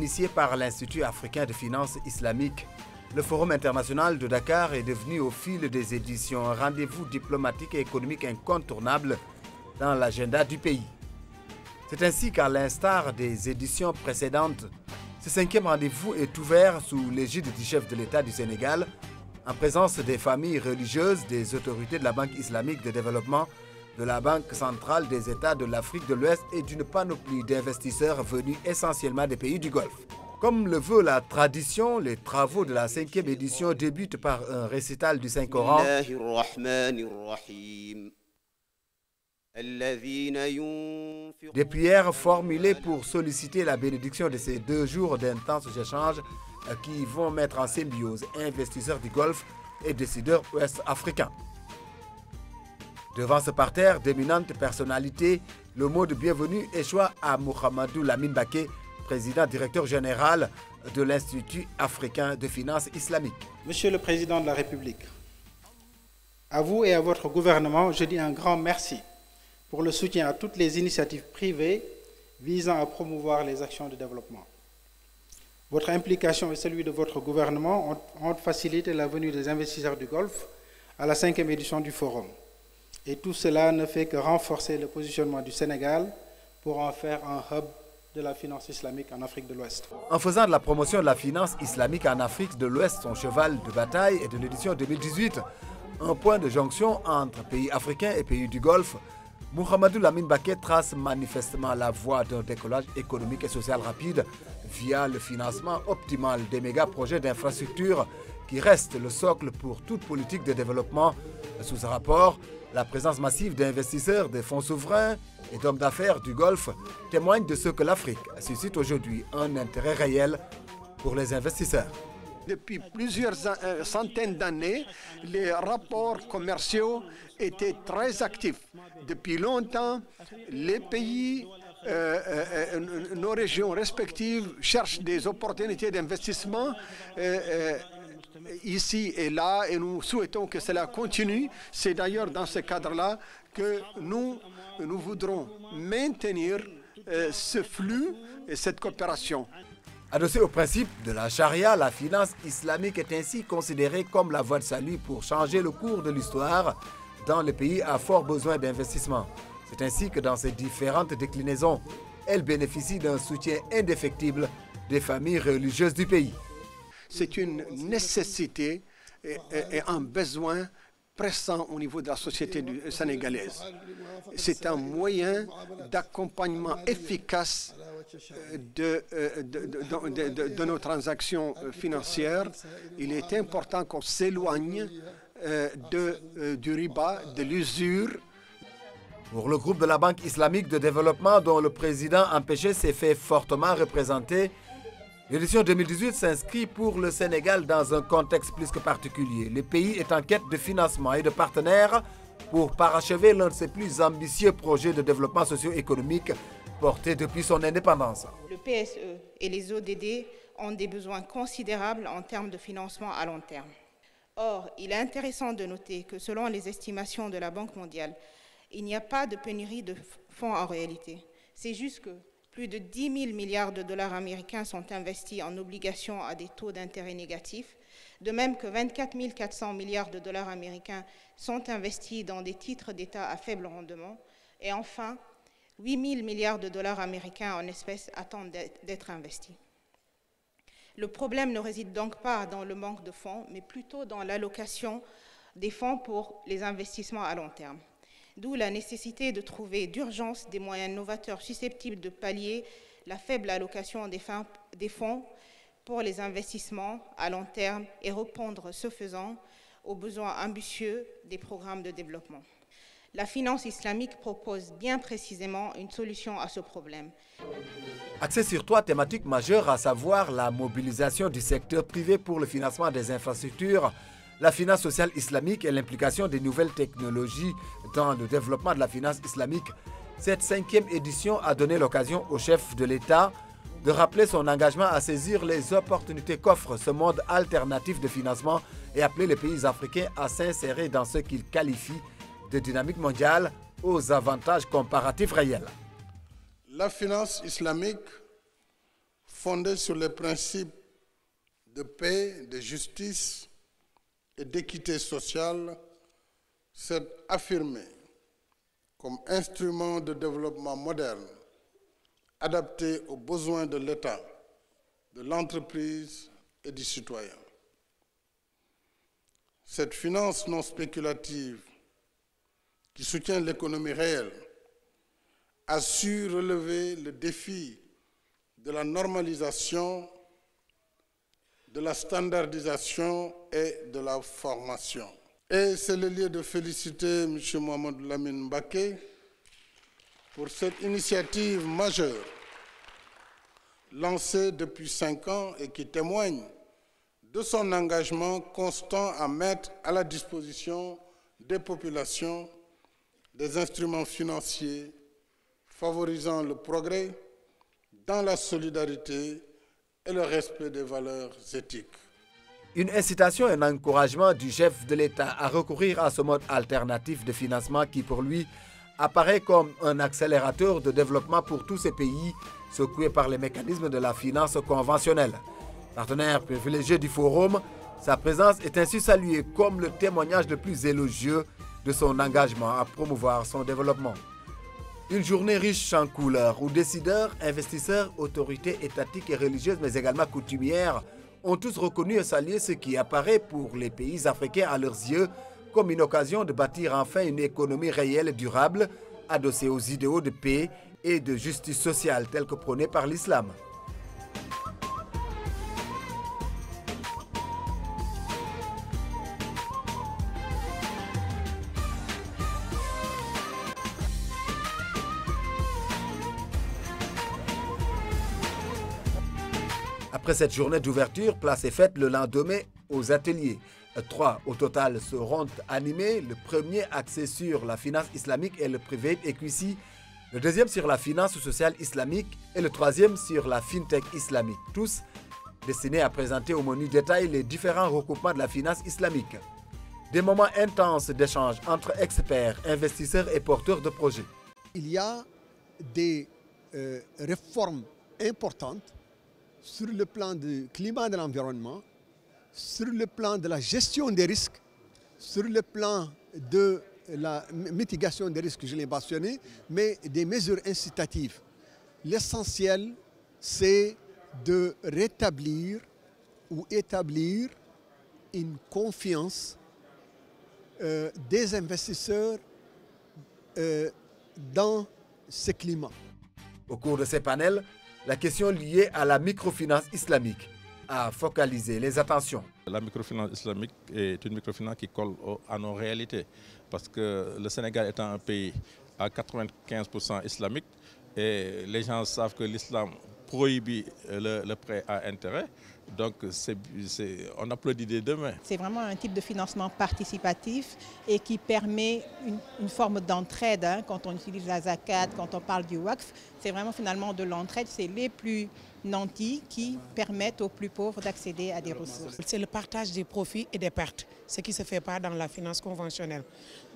initié par l'Institut africain de finance islamique, le Forum international de Dakar est devenu au fil des éditions un rendez-vous diplomatique et économique incontournable dans l'agenda du pays. C'est ainsi qu'à l'instar des éditions précédentes, ce 5e rendez-vous est ouvert sous l'égide du chef de l'État du Sénégal, en présence des familles religieuses, des autorités de la Banque islamique de développement, de la Banque centrale des États de l'Afrique de l'Ouest et d'une panoplie d'investisseurs venus essentiellement des pays du Golfe. Comme le veut la tradition, les travaux de la 5e édition débutent par un récital du Saint-Coran. Des prières formulées pour solliciter la bénédiction de ces 2 jours d'intenses échanges qui vont mettre en symbiose investisseurs du Golfe et décideurs ouest-africains. Devant ce parterre d'éminentes personnalités, le mot de bienvenue échoua à Mohamedou Lamine Baké, président directeur général de l'Institut africain de finance islamique. Monsieur le Président de la République, à vous et à votre gouvernement, je dis un grand merci pour le soutien à toutes les initiatives privées visant à promouvoir les actions de développement. Votre implication et celui de votre gouvernement ont facilité la venue des investisseurs du Golfe à la 5e édition du Forum. Et tout cela ne fait que renforcer le positionnement du Sénégal pour en faire un hub de la finance islamique en Afrique de l'Ouest. En faisant de la promotion de la finance islamique en Afrique de l'Ouest son cheval de bataille et de l'édition 2018, un point de jonction entre pays africains et pays du Golfe, Mohamedou Lamine Baké trace manifestement la voie d'un décollage économique et social rapide via le financement optimal des méga-projets d'infrastructures qui restent le socle pour toute politique de développement. Sous ce rapport, la présence massive d'investisseurs, des fonds souverains et d'hommes d'affaires du Golfe témoigne de ce que l'Afrique suscite aujourd'hui un intérêt réel pour les investisseurs. Depuis plusieurs centaines d'années, les rapports commerciaux étaient très actifs. Depuis longtemps, les pays, nos régions respectives cherchent des opportunités d'investissement ici et là, et nous souhaitons que cela continue. C'est d'ailleurs dans ce cadre-là que nous voudrons maintenir ce flux et cette coopération. Adossée au principe de la charia, la finance islamique est ainsi considérée comme la voie de salut pour changer le cours de l'histoire dans les pays à fort besoin d'investissement. C'est ainsi que dans ses différentes déclinaisons, elle bénéficie d'un soutien indéfectible des familles religieuses du pays. C'est une nécessité et un besoin pressant au niveau de la société sénégalaise. C'est un moyen d'accompagnement efficace de nos transactions financières. Il est important qu'on s'éloigne du riba, de l'usure. Pour le groupe de la Banque islamique de développement dont le président empêché s'est fait fortement représenter, l'édition 2018 s'inscrit pour le Sénégal dans un contexte plus que particulier. Le pays est en quête de financement et de partenaires pour parachever l'un de ses plus ambitieux projets de développement socio-économique portés depuis son indépendance. Le PSE et les ODD ont des besoins considérables en termes de financement à long terme. Or, il est intéressant de noter que selon les estimations de la Banque mondiale, il n'y a pas de pénurie de fonds en réalité. C'est juste que plus de 10 000 milliards de dollars américains sont investis en obligations à des taux d'intérêt négatifs, de même que 24 400 milliards de dollars américains sont investis dans des titres d'État à faible rendement, et enfin, 8 000 milliards de dollars américains en espèces attendent d'être investis. Le problème ne réside donc pas dans le manque de fonds, mais plutôt dans l'allocation des fonds pour les investissements à long terme. D'où la nécessité de trouver d'urgence des moyens novateurs susceptibles de pallier la faible allocation des fonds pour les investissements à long terme et répondre, ce faisant, aux besoins ambitieux des programmes de développement. La finance islamique propose bien précisément une solution à ce problème. Axé sur 3 thématiques majeures, à savoir la mobilisation du secteur privé pour le financement des infrastructures, la finance sociale islamique et l'implication des nouvelles technologies dans le développement de la finance islamique, cette 5e édition a donné l'occasion au chef de l'État de rappeler son engagement à saisir les opportunités qu'offre ce monde alternatif de financement et appeler les pays africains à s'insérer dans ce qu'il qualifie de dynamique mondiale aux avantages comparatifs réels. La finance islamique fondée sur les principes de paix, de justice et d'équité sociale, s'est affirmée comme instrument de développement moderne, adapté aux besoins de l'État, de l'entreprise et du citoyen. Cette finance non spéculative qui soutient l'économie réelle a su relever le défi de la normalisation, de la standardisation et de la formation. Et c'est le lieu de féliciter M. Mohamed Lamine Mbaké pour cette initiative majeure lancée depuis 5 ans et qui témoigne de son engagement constant à mettre à la disposition des populations des instruments financiers favorisant le progrès dans la solidarité et le respect des valeurs éthiques. Une incitation et un encouragement du chef de l'État à recourir à ce mode alternatif de financement qui, pour lui, apparaît comme un accélérateur de développement pour tous ces pays secoués par les mécanismes de la finance conventionnelle. Partenaire privilégié du forum, sa présence est ainsi saluée comme le témoignage le plus élogieux de son engagement à promouvoir son développement. Une journée riche en couleurs où décideurs, investisseurs, autorités étatiques et religieuses, mais également coutumières, ont tous reconnu et salué ce qui apparaît pour les pays africains à leurs yeux comme une occasion de bâtir enfin une économie réelle et durable, adossée aux idéaux de paix et de justice sociale tels que prônés par l'islam. Après cette journée d'ouverture, place est faite le lendemain aux ateliers. 3 au total seront animés. Le premier axé sur la finance islamique et le privé equity. Le deuxième sur la finance sociale islamique et le troisième sur la fintech islamique. Tous destinés à présenter au menu détail les différents recoupements de la finance islamique. Des moments intenses d'échange entre experts, investisseurs et porteurs de projets. Il y a des réformes importantes sur le plan du climat et de l'environnement, sur le plan de la gestion des risques, sur le plan de la mitigation des risques, je l'ai mentionné, mais des mesures incitatives. L'essentiel, c'est de rétablir ou établir une confiance des investisseurs dans ce climat. Au cours de ces panels, la question liée à la microfinance islamique a focalisé les attentions. La microfinance islamique est une microfinance qui colle à nos réalités parce que le Sénégal étant un pays à 95% islamique et les gens savent que l'islam prohibe le prêt à intérêt. Donc on applaudit des deux mains. C'est vraiment un type de financement participatif et qui permet une forme d'entraide. Quand on utilise la zakat, quand on parle du waqf, c'est vraiment finalement de l'entraide. C'est les plus nantis qui permettent aux plus pauvres d'accéder à des ressources. C'est le partage des profits et des pertes, ce qui ne se fait pas dans la finance conventionnelle.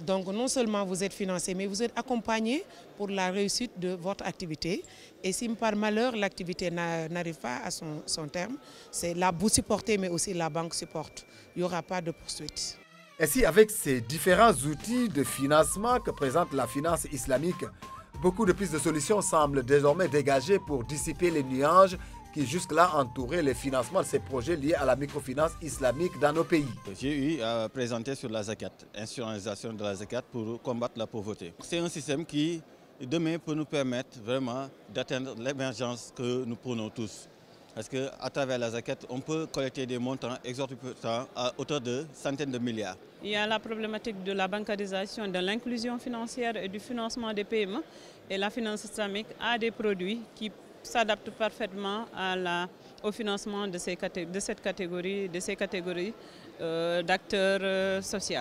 Donc non seulement vous êtes financé, mais vous êtes accompagné pour la réussite de votre activité. Et si par malheur l'activité n'arrive pas à son terme, c'est la bourse supportée, mais aussi la banque supporte. Il n'y aura pas de poursuite. Ainsi, avec ces différents outils de financement que présente la finance islamique, beaucoup de pistes de solutions semblent désormais dégagées pour dissiper les nuages qui jusque-là entouraient les financements de ces projets liés à la microfinance islamique dans nos pays. J'ai eu à présenter sur la zakat, institutionnalisation de la zakat pour combattre la pauvreté. C'est un système qui, demain, peut nous permettre vraiment d'atteindre l'émergence que nous prônons tous. Parce qu'à travers la zakat, on peut collecter des montants exorbitants à hauteur de centaines de milliards. Il y a la problématique de la bancarisation, de l'inclusion financière et du financement des paiements. Et la finance islamique a des produits qui s'adaptent parfaitement au financement de ces catégories d'acteurs sociaux.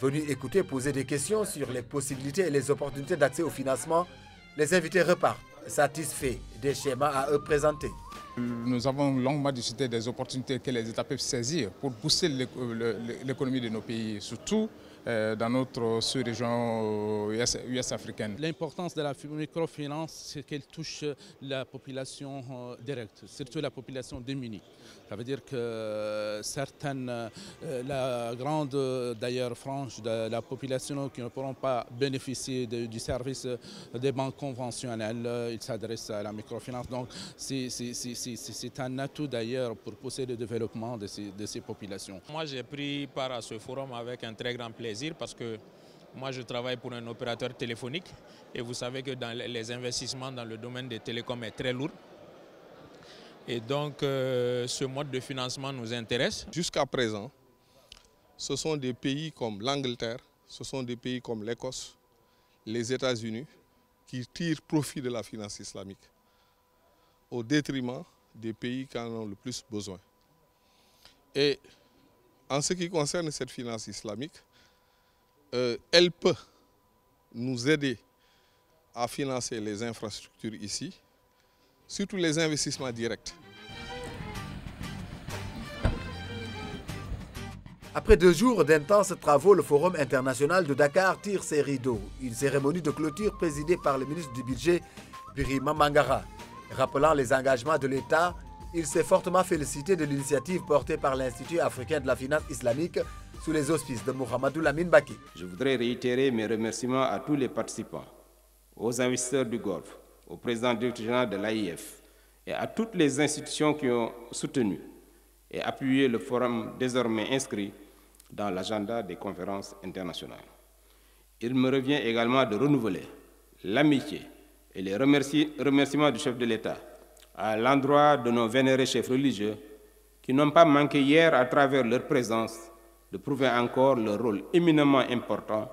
Venus écouter, poser des questions sur les possibilités et les opportunités d'accès au financement, les invités repartent satisfaits des schémas à eux présentés. Nous avons longuement discuté des opportunités que les États peuvent saisir pour pousser l'économie de nos pays, surtout dans notre sous-région US africaine. L'importance de la microfinance, c'est qu'elle touche la population directe, surtout la population démunie. Ça veut dire que la grande d'ailleurs frange de la population qui ne pourront pas bénéficier du service des banques conventionnelles, ils s'adressent à la microfinance. Donc c'est un atout d'ailleurs pour pousser le développement de ces populations. Moi j'ai pris part à ce forum avec un très grand plaisir parce que moi je travaille pour un opérateur téléphonique et vous savez que dans les investissements dans le domaine des télécoms est très lourd. Et donc ce mode de financement nous intéresse. Jusqu'à présent, ce sont des pays comme l'Angleterre, ce sont des pays comme l'Écosse, les États-Unis qui tirent profit de la finance islamique au détriment des pays qui en ont le plus besoin. Et en ce qui concerne cette finance islamique, elle peut nous aider à financer les infrastructures ici, surtout les investissements directs. Après 2 jours d'intenses travaux, le Forum international de Dakar tire ses rideaux. Une cérémonie de clôture présidée par le ministre du Budget, Birima Mangara. Rappelant les engagements de l'État, il s'est fortement félicité de l'initiative portée par l'Institut africain de la finance islamique sous les auspices de Mohamedou Lamine Baki. Je voudrais réitérer mes remerciements à tous les participants, aux investisseurs du Golfe, au président directeur général de l'AIF et à toutes les institutions qui ont soutenu et appuyé le forum désormais inscrit dans l'agenda des conférences internationales. Il me revient également de renouveler l'amitié et les remerciements du chef de l'État à l'endroit de nos vénérés chefs religieux qui n'ont pas manqué hier à travers leur présence de prouver encore leur rôle éminemment important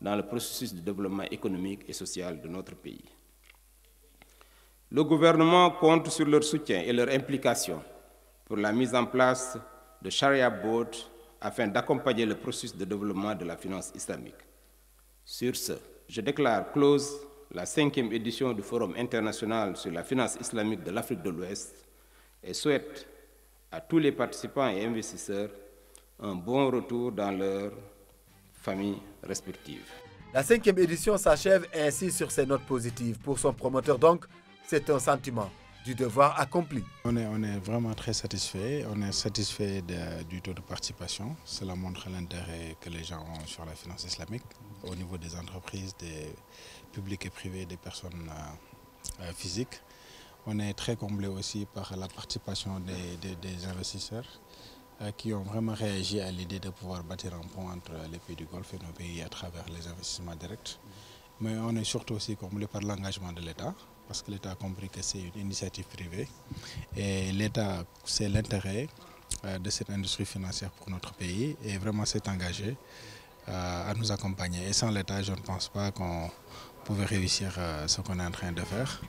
dans le processus de développement économique et social de notre pays. Le gouvernement compte sur leur soutien et leur implication pour la mise en place de Sharia Board afin d'accompagner le processus de développement de la finance islamique. Sur ce, je déclare close la 5e édition du Forum international sur la finance islamique de l'Afrique de l'Ouest et souhaite à tous les participants et investisseurs un bon retour dans leurs familles respectives. La 5e édition s'achève ainsi sur ces notes positives. Pour son promoteur donc, c'est un sentiment du devoir accompli. On est vraiment très satisfait. On est satisfait du taux de participation. Cela montre l'intérêt que les gens ont sur la finance islamique au niveau des entreprises, des publics et privés, des personnes physiques. On est très comblé aussi par la participation des investisseurs qui ont vraiment réagi à l'idée de pouvoir bâtir un pont entre les pays du Golfe et nos pays à travers les investissements directs. Mais on est surtout aussi comblé par l'engagement de l'État, parce que l'État a compris que c'est une initiative privée et l'État sait l'intérêt de cette industrie financière pour notre pays et vraiment s'est engagé à nous accompagner. Et sans l'État, je ne pense pas qu'on pouvait réussir ce qu'on est en train de faire.